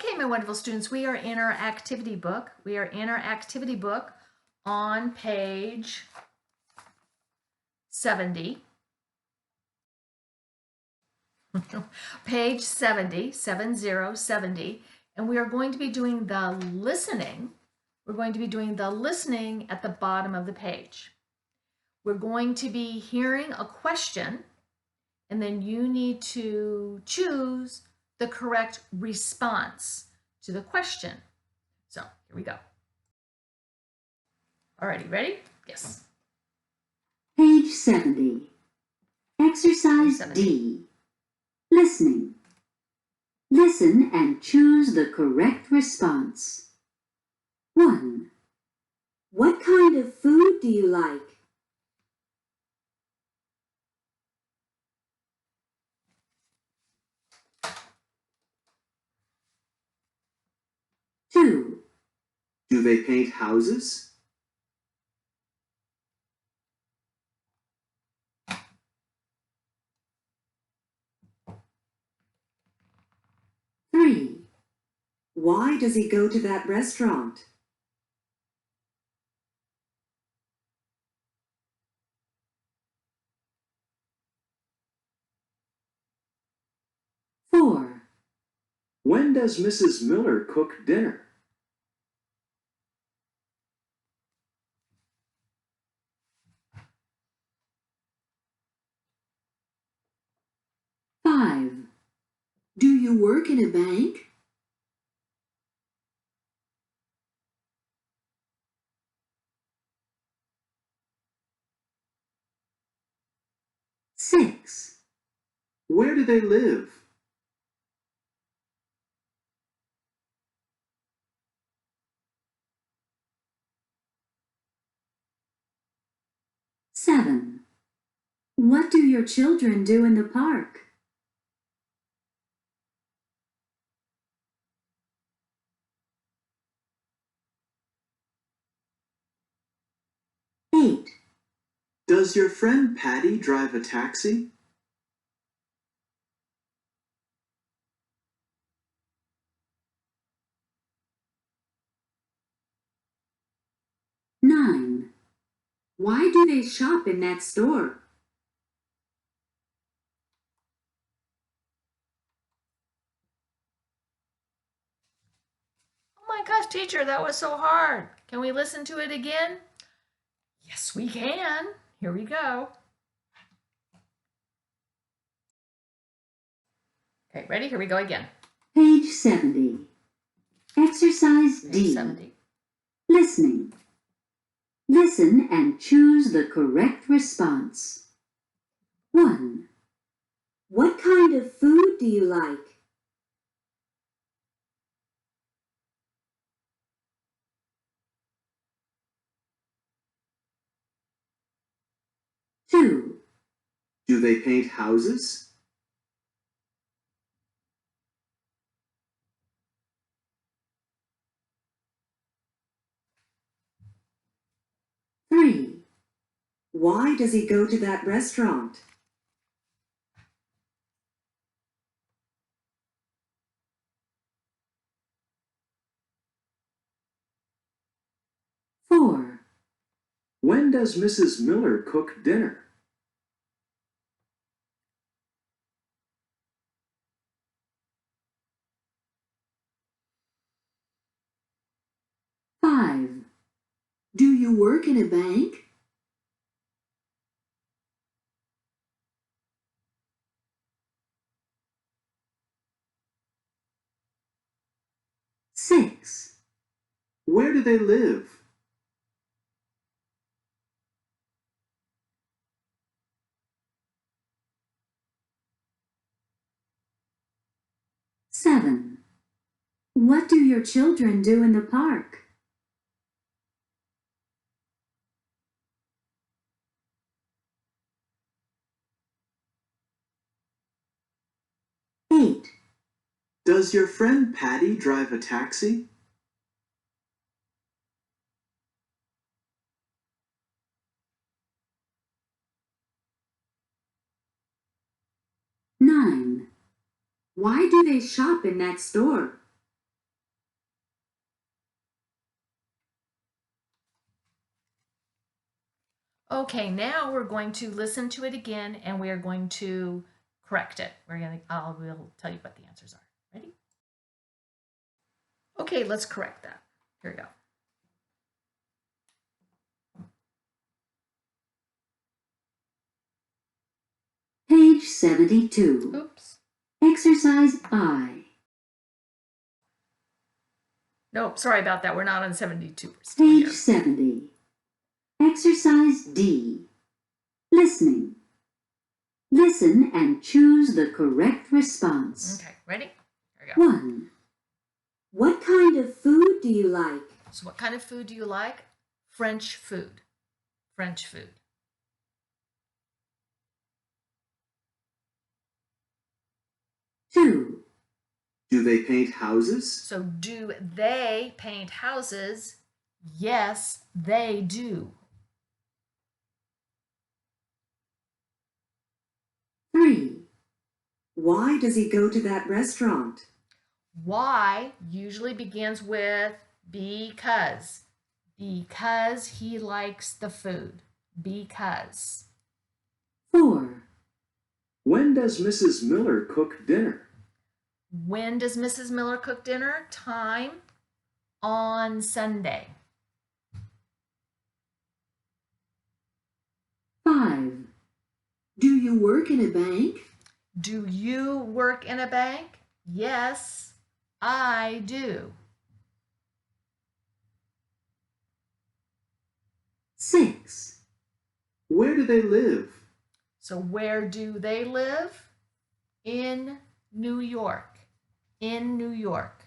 Okay, my wonderful students, we are in our activity book. We are in our activity book on page 70. Page 70, 70, and we are going to be doing the listening. We're going to be doing the listening at the bottom of the page. We're going to be hearing a question, and then you need to choose the correct response to the question. So here we go. Alrighty, ready? Yes. Page 70. Exercise 70. D. Listening. Listen and choose the correct response. 1. What kind of food do you like? 2. Do they paint houses? 3. Why does he go to that restaurant? 4. When does Mrs. Miller cook dinner? 5. Do you work in a bank? 6. Where do they live? 7. What do your children do in the park? 8. Does your friend Patty drive a taxi? 9. Why do they shop in that store? Oh my gosh, teacher, that was so hard. Can we listen to it again? Yes, we can. Here we go. Okay, ready? Here we go again. Page 70. Exercise Page D. 70. Listening. Listen and choose the correct response. 1. What kind of food do you like? 2. Do they paint houses? 3. Why does he go to that restaurant? 4. When does Mrs. Miller cook dinner? 5. Do you work in a bank? 6. Where do they live? 7. What do your children do in the park? 8. Does your friend Patty drive a taxi? 9. Why do they shop in that store? Okay, now we're going to listen to it again and we are going to correct it. We'll tell you what the answers are. Ready? Okay, let's correct that. Here we go. Page 72. Oops. Exercise I. Nope, sorry about that. We're not on 72. We're still here. Page 70. Exercise D. Listening. Listen and choose the correct response. Okay, ready? Here we go. 1. What kind of food do you like? So what kind of food do you like? French food. French food. 2. Do they paint houses? So do they paint houses? Yes, they do. 3. Why does he go to that restaurant? Why usually begins with because. Because he likes the food. Because. 4. When does Mrs. Miller cook dinner? When does Mrs. Miller cook dinner? Time on Sunday. 5. Do you work in a bank? Do you work in a bank? Yes, I do. 6. Where do they live? So where do they live? In New York. In New York.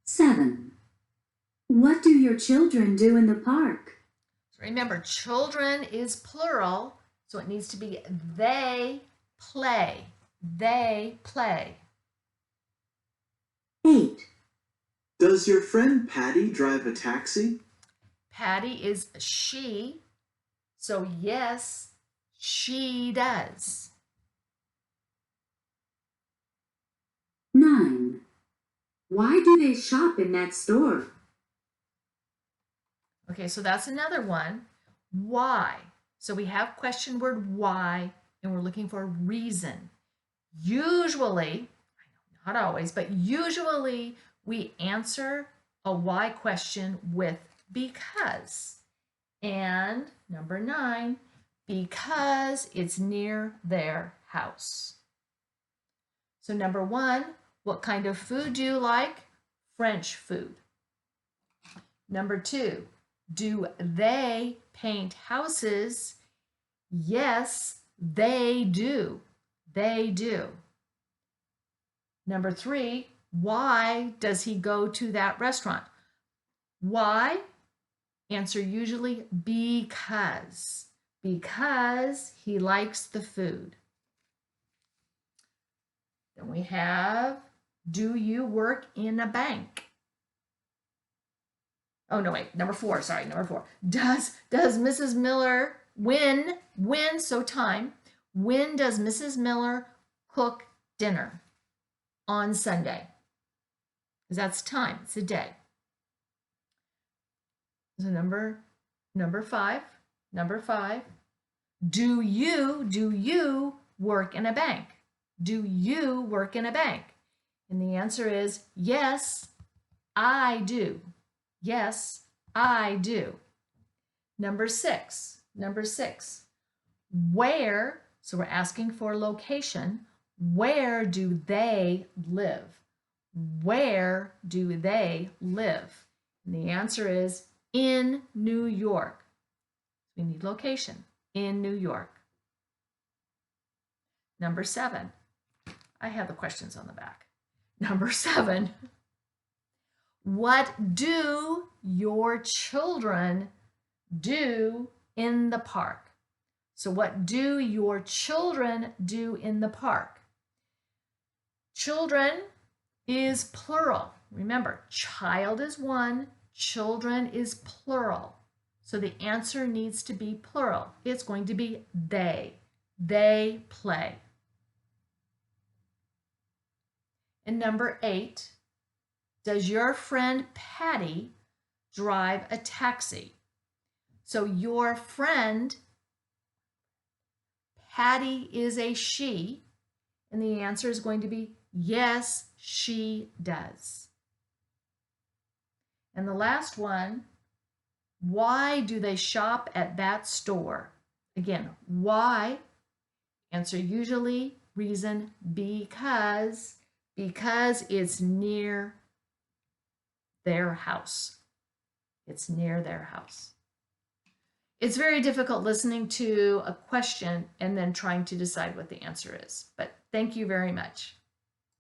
7. What do your children do in the park? So remember, children is plural, so it needs to be they play. They play. 8. Does your friend Patty drive a taxi? Patty is she, so yes, she does. 9. Why do they shop in that store? Okay, so that's another one. Why? So we have question word why, and we're looking for a reason. Usually, not always, but usually we answer a why question with because. And number 9, because it's near their house. So number 1, what kind of food do you like? French food. Number 2, do they paint houses? Yes, they do. They do. Number 3, why does he go to that restaurant? Why? Answer usually because. Because he likes the food. Then we have, do you work in a bank? Oh, no, wait, number 4, sorry, number 4. Does Mrs. Miller, when, so time, when does Mrs. Miller cook dinner? On Sunday. Because that's time, it's a day. So number 5, do you work in a bank? Do you work in a bank? And the answer is yes, I do. Yes, I do. Number 6, where, so we're asking for location, where do they live? Where do they live? And the answer is in New York. We need location, in New York. Number 7, I have the questions on the back. Number 7, what do your children do in the park? So what do your children do in the park? Children is plural. Remember, child is one, children is plural. So the answer needs to be plural. It's going to be they. They play. And number 8, does your friend Patty drive a taxi? So your friend, Patty, is a she. And the answer is going to be yes, she does. And the last one, why do they shop at that store? Again, why? Answer usually reason because it's near their house. It's near their house. It's very difficult listening to a question and then trying to decide what the answer is. But thank you very much.